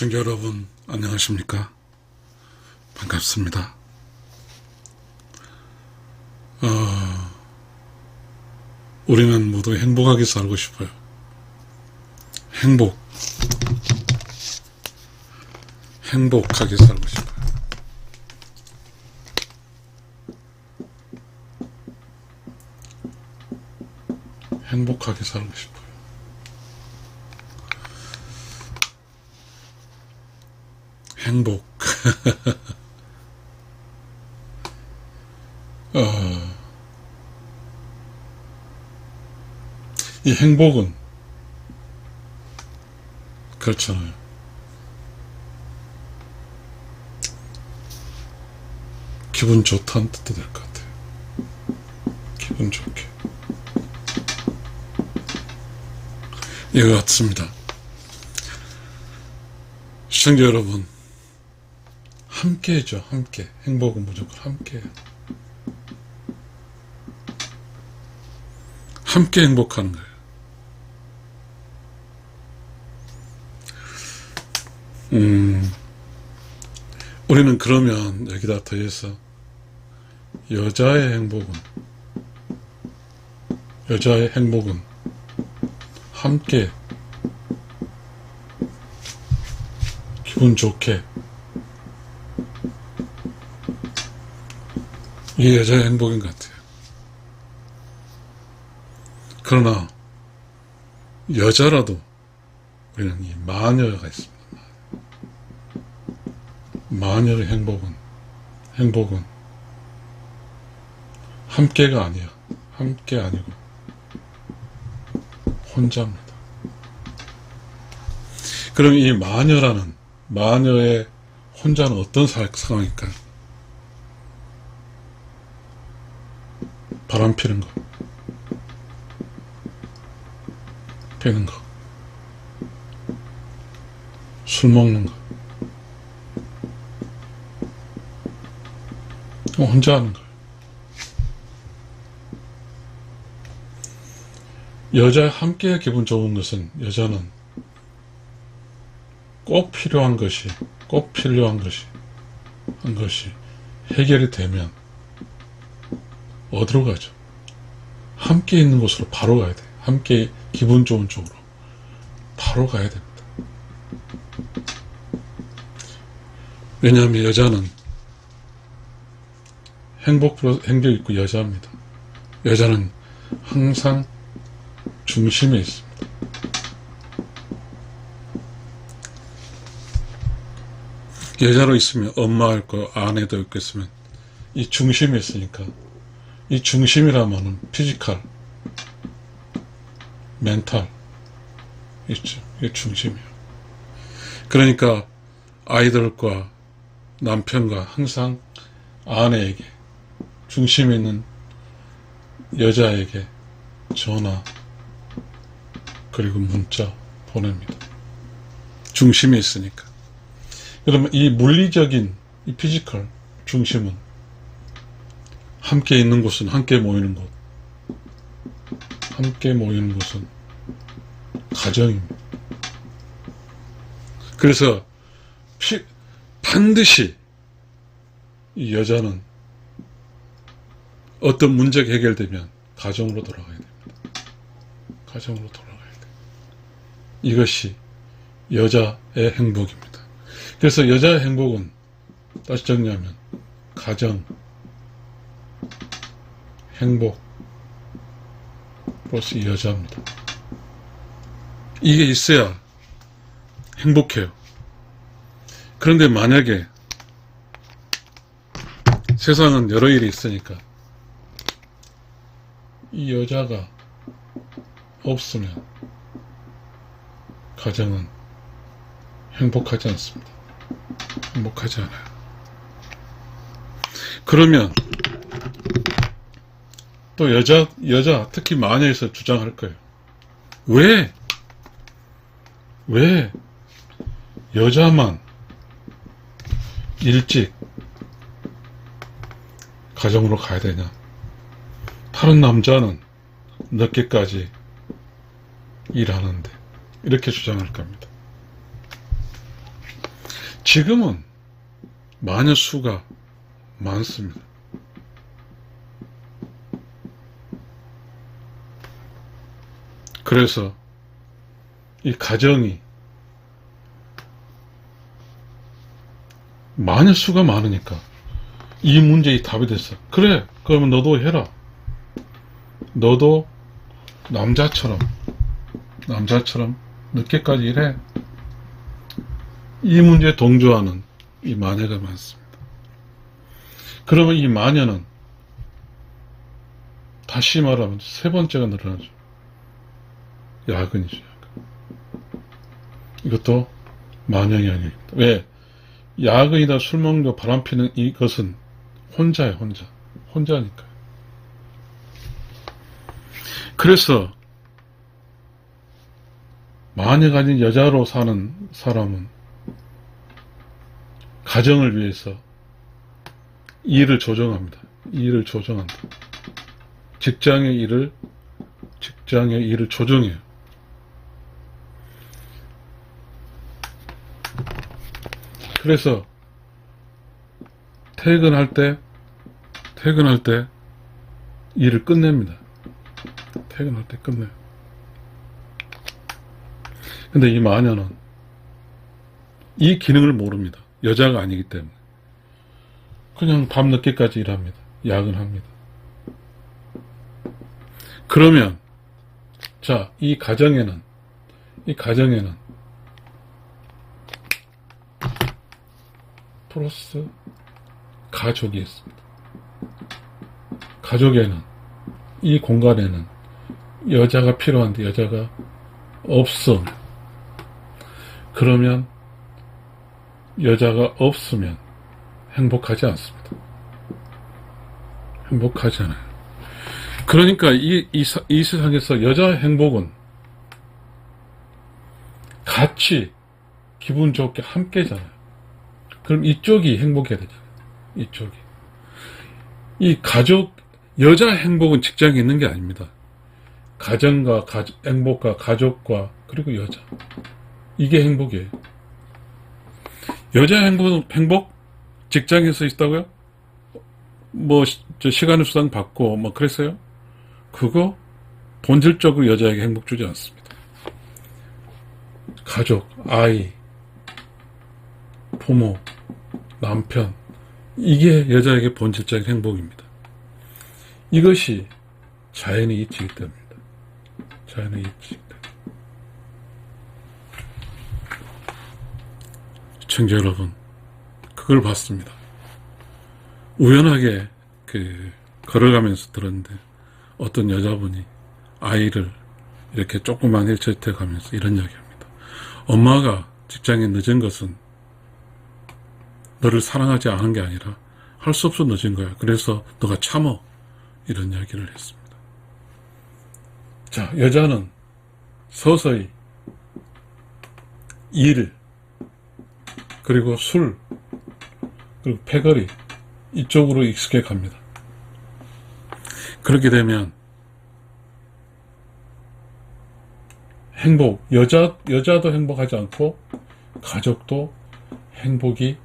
시청자 여러분 안녕하십니까? 반갑습니다. 우리는 모두 행복하게 살고 싶어요. 행복하게 살고 싶어요. 행복하게 살고 싶어요. 행복. 이 행복은 그렇잖아요. 기분 좋다는 뜻도 될 것 같아요. 기분 좋게. 이거 같습니다. 시청자 여러분, 함께죠. 함께. 행복은 무조건 함께해요. 함께 행복하는 거예요. 우리는 그러면 여기다 더해서 여자의 행복은 함께 기분 좋게, 이게 여자의 행복인 것 같아요. 그러나 여자라도 우리는 이 마녀가 있습니다. 마녀의 행복은 함께가 아니야. 함께 아니고 혼자입니다. 그럼 이 마녀의 혼자는 어떤 상황일까요? 바람 피는 거, 술 먹는 거, 혼자 하는 거예요. 여자 함께 기분 좋은 것은, 여자는 꼭 필요한 것이 해결이 되면 어디로 가죠? 함께 있는 곳으로 바로 가야 돼. 함께 기분 좋은 쪽으로 바로 가야 됩니다. 왜냐하면 여자는 행복 있고 여자입니다. 여자는 항상 중심에 있습니다. 여자로 있으면 엄마 있고 아내도 있고 있으면 이 중심에 있으니까, 이 중심이라면은 피지컬, 멘탈 있죠. 이게 중심이에요. 그러니까 아이들과 남편과 항상 아내에게, 중심에 있는 여자에게 전화 그리고 문자 보냅니다. 중심에 있으니까. 그러면 이 물리적인 이 피지컬 중심은 함께 있는 곳은, 함께 모이는 곳은 가정입니다. 그래서 반드시 이 여자는 어떤 문제가 해결되면 가정으로 돌아가야 됩니다. 가정으로 돌아가야 돼요. 이것이 여자의 행복입니다. 그래서 여자의 행복은 다시 정리하면 가정, 행복 플러스 여자입니다. 이게 있어야 행복해요. 그런데 만약에 세상은 여러 일이 있으니까 이 여자가 없으면 가정은 행복하지 않습니다. 행복하지 않아요. 그러면 또 여자 특히 마녀에서 주장할 거예요. 왜 여자만 일찍 가정으로 가야 되냐? 다른 남자는 늦게까지 일하는데, 이렇게 주장할 겁니다. 지금은 마녀 수가 많습니다. 그래서 이 가정이 마녀 수가 많으니까 이 문제의 답이 됐어. 그래, 그러면 너도 해라. 너도 남자처럼 늦게까지 일해. 이 문제에 동조하는 이 마녀가 많습니다. 그러면 이 마녀는 다시 말하면 세 번째가 늘어나죠. 야근이죠. 야근. 이것도 마녀의 영역입니다. 왜? 야근이다, 술 먹는 거, 바람 피는 이것은 혼자예요. 혼자니까요. 그래서 마녀가 아닌 여자로 사는 사람은 가정을 위해서 일을 조정합니다. 일을 조정한다. 직장의 일을 조정해요. 그래서 퇴근할 때 일을 끝냅니다. 퇴근할 때 끝내요. 근데 이 마녀는 이 기능을 모릅니다. 여자가 아니기 때문에. 그냥 밤늦게까지 일합니다. 야근합니다. 그러면 자, 이 가정에는 플러스 가족이 있습니다. 가족에는, 이 공간에는 여자가 필요한데 여자가 없어. 그러면 여자가 없으면 행복하지 않습니다. 행복하지 않아요. 그러니까 이 세상에서 여자의 행복은 같이 기분 좋게 함께잖아요. 그럼 이쪽이 행복해야 되잖아요. 이쪽이. 이 여자 행복은 직장에 있는 게 아닙니다. 가정과 행복과 가족과 그리고 여자. 이게 행복이에요. 여자 행복? 직장에서 있다고요? 시간의 수당 받고 그랬어요? 그거 본질적으로 여자에게 행복 주지 않습니다. 가족, 아이, 부모, 남편, 이게 여자에게 본질적인 행복입니다. 이것이 자연의 이치이기 때문입니다. 자연의 이치이기 때문에. 시청자 여러분, 그걸 봤습니다. 우연하게 걸어가면서 들었는데 어떤 여자분이 아이를 이렇게 조그만 휠체어에 가면서 이런 이야기합니다. 엄마가 직장에 늦은 것은 너를 사랑하지 않은 게 아니라 할 수 없어 늦은 거야. 그래서 너가 참어. 이런 이야기를 했습니다. 자, 여자는 서서히 일, 그리고 술, 그리고 패거리, 이쪽으로 익숙해 갑니다. 그렇게 되면 여자도 행복하지 않고 가족도 행복이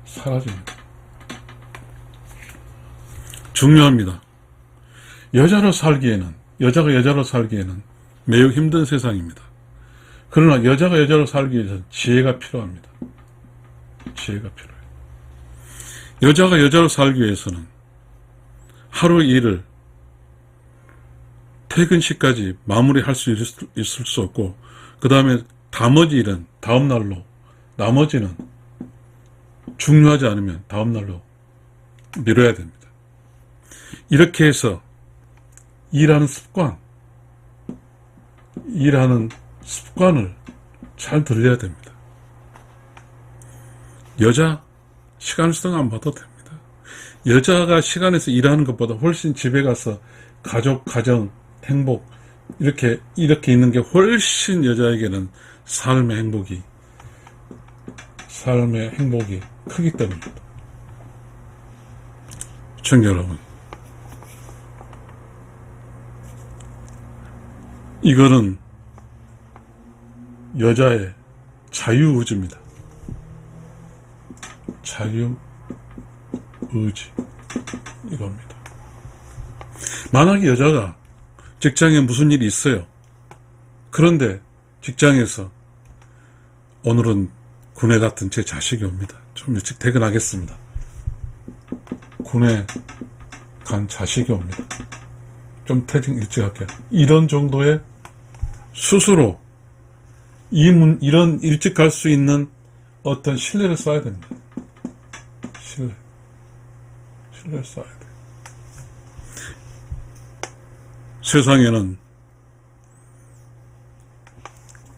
사라집니다. 중요합니다. 여자가 여자로 살기에는 매우 힘든 세상입니다. 그러나 여자가 여자로 살기 위해서는 지혜가 필요합니다. 지혜가 필요해요. 여자가 여자로 살기 위해서는 하루 일을 퇴근 시까지 마무리할 수 있을 수 없고, 그 다음에 나머지 일은 다음 날로, 나머지는 중요하지 않으면 다음 날로 미뤄야 됩니다. 이렇게 해서 일하는 습관을 잘 들여야 됩니다. 여자 시간 수당 안 받아도 됩니다. 여자가 시간에서 일하는 것보다 훨씬 집에 가서 가정, 행복, 이렇게 있는 게 훨씬 여자에게는 삶의 행복이 크기 때문입니다. 시청자 여러분, 이거는 여자의 자유의지입니다. 자유, 의지, 이겁니다. 만약에 여자가 직장에 무슨 일이 있어요. 그런데 직장에서 오늘은 군에 갔던 제 자식이 옵니다. 좀 일찍 퇴근하겠습니다. 군에 간 자식이 옵니다. 좀 퇴근 일찍 할게요. 이런 정도의 스스로 이런 일찍 갈 수 있는 어떤 신뢰를 쌓아야 됩니다. 신뢰를 쌓아야 돼요. 세상에는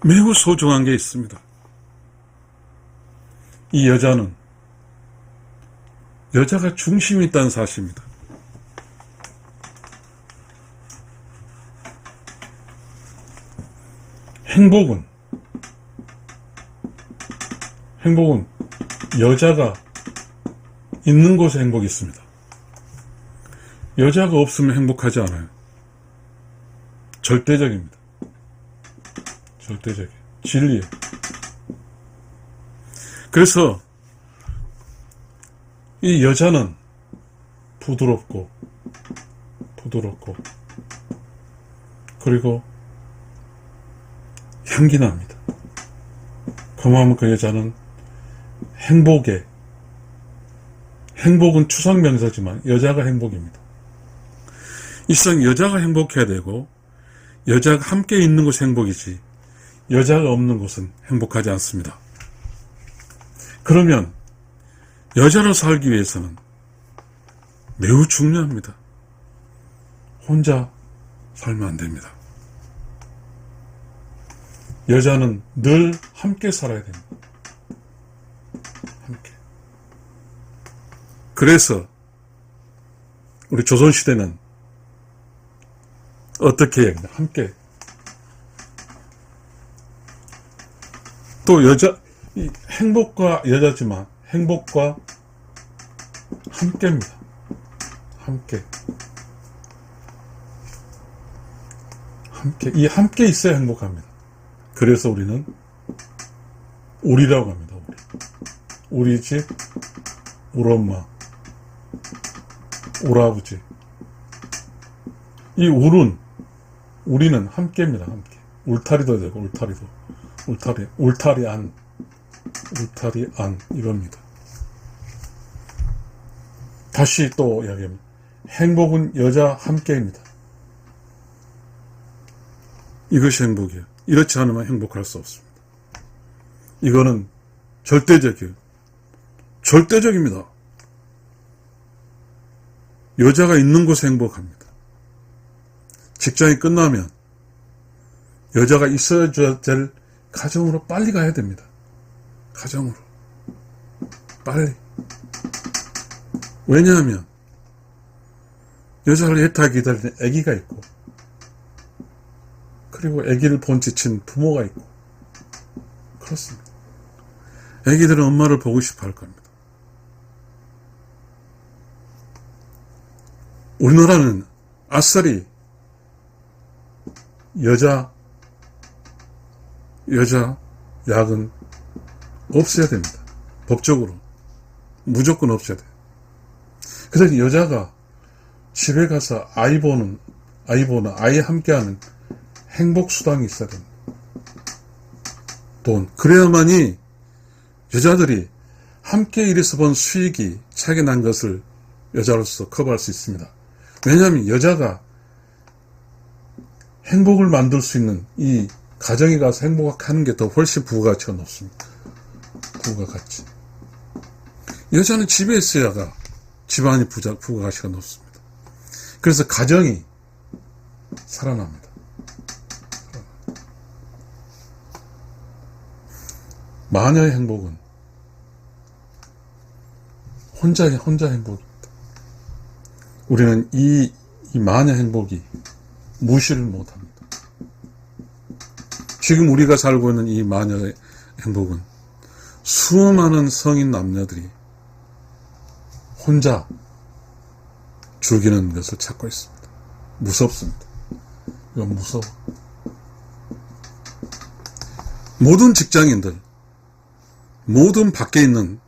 매우 소중한 게 있습니다. 이 여자는 여자가 중심이 있다는 사실입니다. 행복은 여자가 있는 곳에 행복이 있습니다. 여자가 없으면 행복하지 않아요. 절대적입니다. 절대적이에요. 진리예요. 그래서 이 여자는 부드럽고 그리고 향기 납니다. 그만큼 그 여자는 행복은 추상명사지만 여자가 행복입니다. 이 세상 여자가 행복해야 되고 여자가 함께 있는 곳이 행복이지 여자가 없는 곳은 행복하지 않습니다. 그러면 여자로 살기 위해서는 매우 중요합니다. 혼자 살면 안 됩니다. 여자는 늘 함께 살아야 됩니다. 함께. 그래서 우리 조선시대는 어떻게 해야 됩니까? 함께. 또 행복과 여자지만 행복과 함께입니다. 함께. 이 함께 있어야 행복합니다. 그래서 우리는 우리라고 합니다. 우리 집, 우리 엄마, 우리 아버지. 이 우리는 함께입니다. 함께. 울타리도 되고 울타리 안 이겁니다. 다시 또 이야기합니다. 행복은 여자 함께입니다. 이것이 행복이에요. 이렇지 않으면 행복할 수 없습니다. 이거는 절대적이에요. 절대적입니다. 여자가 있는 곳에 행복합니다. 직장이 끝나면 여자가 있어야 될 가정으로 빨리 가야 됩니다. 가정으로. 빨리. 왜냐하면 여자를 애타게 기다리는 아기가 있고 그리고 아기를 본지친 부모가 있고 그렇습니다. 아기들은 엄마를 보고 싶어 할 겁니다. 우리나라는 아싸리 여자 약은 없어야 됩니다. 법적으로 무조건 없어야 돼요. 그래서 여자가 집에 가서 아이 함께하는 행복수당이 있어야 됩니다. 돈. 그래야만이 여자들이 함께 일해서 번 수익이 차게 난 것을 여자로서 커버할 수 있습니다. 왜냐하면 여자가 행복을 만들 수 있는 이 가정에 가서 행복하는 게 더 훨씬 부가가치가 높습니다. 부가가치. 여자는 집에 있어야가 집안이 부가가치가 높습니다. 그래서 가정이 살아납니다. 마녀의 행복은 혼자 행복입니다. 우리는 이 마녀 행복이 무시를 못합니다. 지금 우리가 살고 있는 이 마녀의 행복은 수많은 성인 남녀들이 혼자 즐기는 것을 찾고 있습니다. 무섭습니다. 이건 무서워. 모든 직장인들, 모든 밖에 있는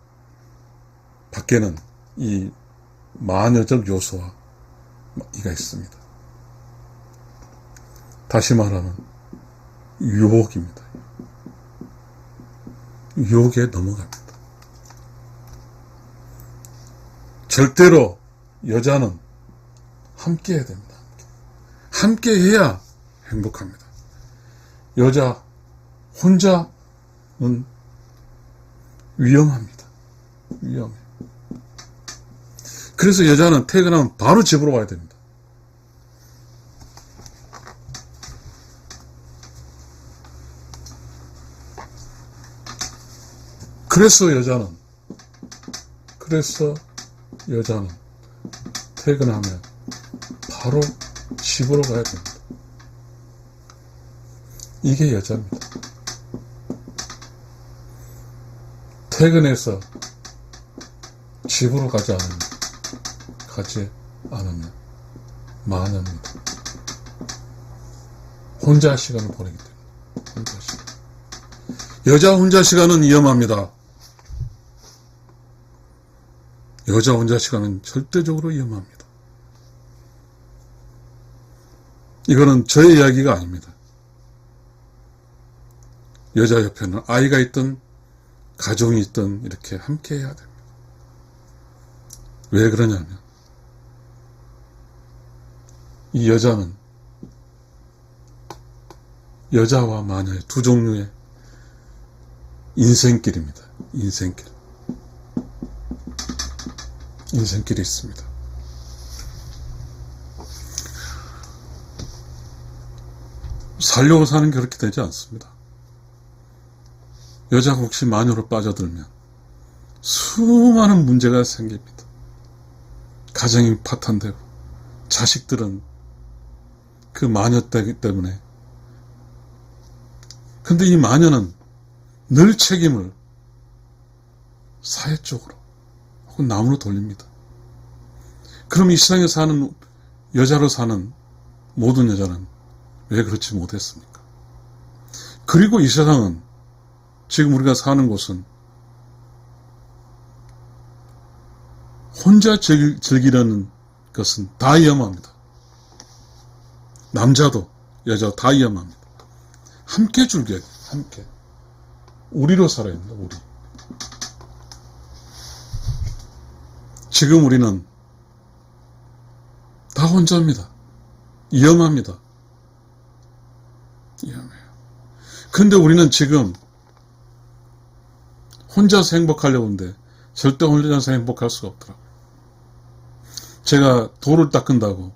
밖에는 이 마녀적 요소와 이가 있습니다. 다시 말하면 유혹입니다. 유혹에 넘어갑니다. 절대로 여자는 함께 해야 됩니다. 함께 해야 행복합니다. 여자 혼자는 위험합니다. 위험해. 그래서 여자는 퇴근하면 바로 집으로 와야 됩니다. 그래서 여자는 퇴근하면 바로 집으로 가야 됩니다. 이게 여자입니다. 퇴근해서 집으로 가지 않으면 마녀입니다. 혼자 시간을 보내기 때문에. 혼자 시간. 여자 혼자 시간은 위험합니다. 여자 혼자 시간은 절대적으로 위험합니다. 이거는 저의 이야기가 아닙니다. 여자 옆에는 아이가 있든 가정이 있든 이렇게 함께 해야 됩니다. 왜 그러냐면 이 여자는 여자와 마녀의 두 종류의 인생길입니다. 인생길이 있습니다. 살려고 사는 게 그렇게 되지 않습니다. 여자가 혹시 마녀로 빠져들면 수많은 문제가 생깁니다. 가정이 파탄되고 자식들은 그 마녀 때문에. 근데 이 마녀는 늘 책임을 사회 쪽으로 혹은 남으로 돌립니다. 그럼 이 세상에 사는 여자로 사는 모든 여자는 왜 그렇지 못했습니까? 그리고 이 세상은 지금 우리가 사는 곳은 혼자 즐기려는 것은 다 위험합니다. 남자도 여자도 다 위험합니다. 함께 즐겨야 돼요. 함께. 우리로 살아야 됩니다. 우리. 지금 우리는 다 혼자입니다. 위험합니다. 위험해요. 근데 우리는 지금 혼자서 행복하려고 하는데 절대 혼자서 행복할 수가 없더라고요. 제가 돌을 닦는다고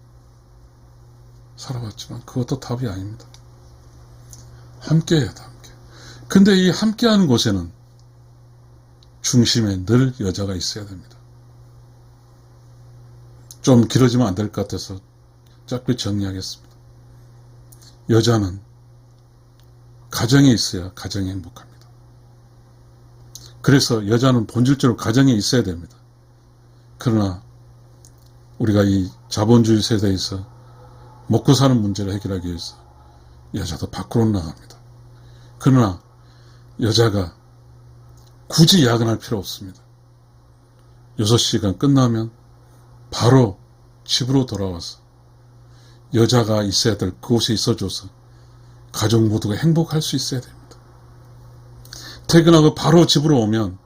살아왔지만 그것도 답이 아닙니다. 함께 해야 돼, 함께. 근데 이 함께하는 곳에는 중심에 늘 여자가 있어야 됩니다. 좀 길어지면 안 될 것 같아서 짧게 정리하겠습니다. 여자는 가정에 있어야 가정이 행복합니다. 그래서 여자는 본질적으로 가정에 있어야 됩니다. 그러나 우리가 이 자본주의 세대에서 먹고 사는 문제를 해결하기 위해서 여자도 밖으로 나갑니다. 그러나 여자가 굳이 야근할 필요 없습니다. 6시간 끝나면 바로 집으로 돌아와서 여자가 있어야 될 그곳에 있어줘서 가족 모두가 행복할 수 있어야 됩니다. 퇴근하고 바로 집으로 오면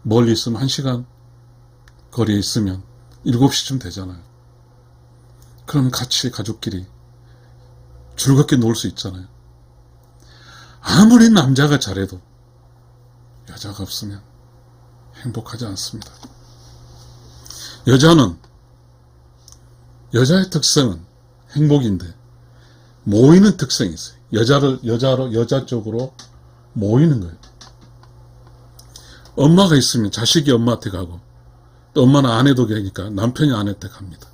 멀리 있으면 1시간 거리에 있으면 7시쯤 되잖아요. 그럼 같이 가족끼리 즐겁게 놀 수 있잖아요. 아무리 남자가 잘해도 여자가 없으면 행복하지 않습니다. 여자의 특성은 행복인데 모이는 특성이 있어요. 여자 쪽으로 모이는 거예요. 엄마가 있으면 자식이 엄마한테 가고 또 엄마는 아내도 가니까 남편이 아내한테 갑니다.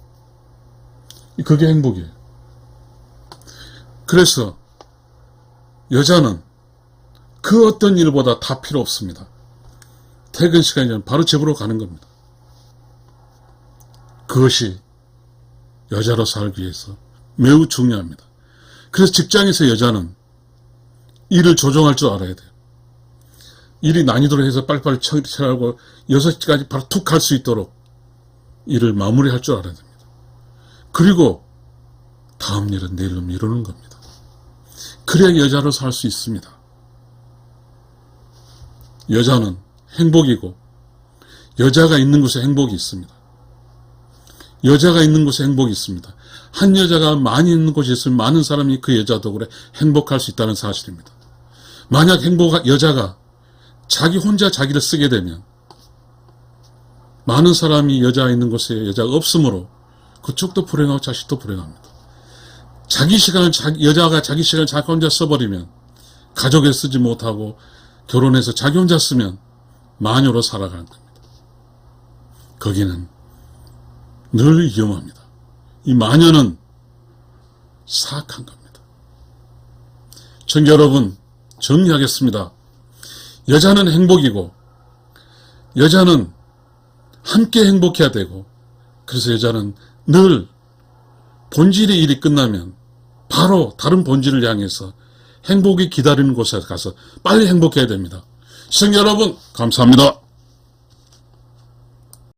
그게 행복이에요. 그래서 여자는 그 어떤 일보다 다 필요 없습니다. 퇴근 시간이면 바로 집으로 가는 겁니다. 그것이 여자로 살기 위해서 매우 중요합니다. 그래서 직장에서 여자는 일을 조정할 줄 알아야 돼요. 일이 난이도로 해서 빨리빨리 처리하고 6시까지 바로 툭 할 수 있도록 일을 마무리할 줄 알아야 됩니다. 그리고 다음 일은 내일로 미루는 겁니다. 그래야 여자로서 할 수 있습니다. 여자는 행복이고 여자가 있는 곳에 행복이 있습니다. 여자가 있는 곳에 행복이 있습니다. 한 여자가 많이 있는 곳이 있으면 많은 사람이 그 여자 덕분에 행복할 수 있다는 사실입니다. 만약 여자가 자기 혼자 자기를 쓰게 되면 많은 사람이 여자가 있는 곳에 여자가 없으므로 그쪽도 불행하고 자식도 불행합니다. 여자가 자기 시간을 자기 혼자 써버리면 가족에 쓰지 못하고 결혼해서 자기 혼자 쓰면 마녀로 살아가는 겁니다. 거기는 늘 위험합니다. 이 마녀는 사악한 겁니다. 청자 여러분, 정리하겠습니다. 여자는 행복이고 여자는 함께 행복해야 되고, 그래서 여자는 늘 본질의 일이 끝나면 바로 다른 본질을 향해서 행복이 기다리는 곳에 가서 빨리 행복해야 됩니다. 시청자 여러분, 감사합니다.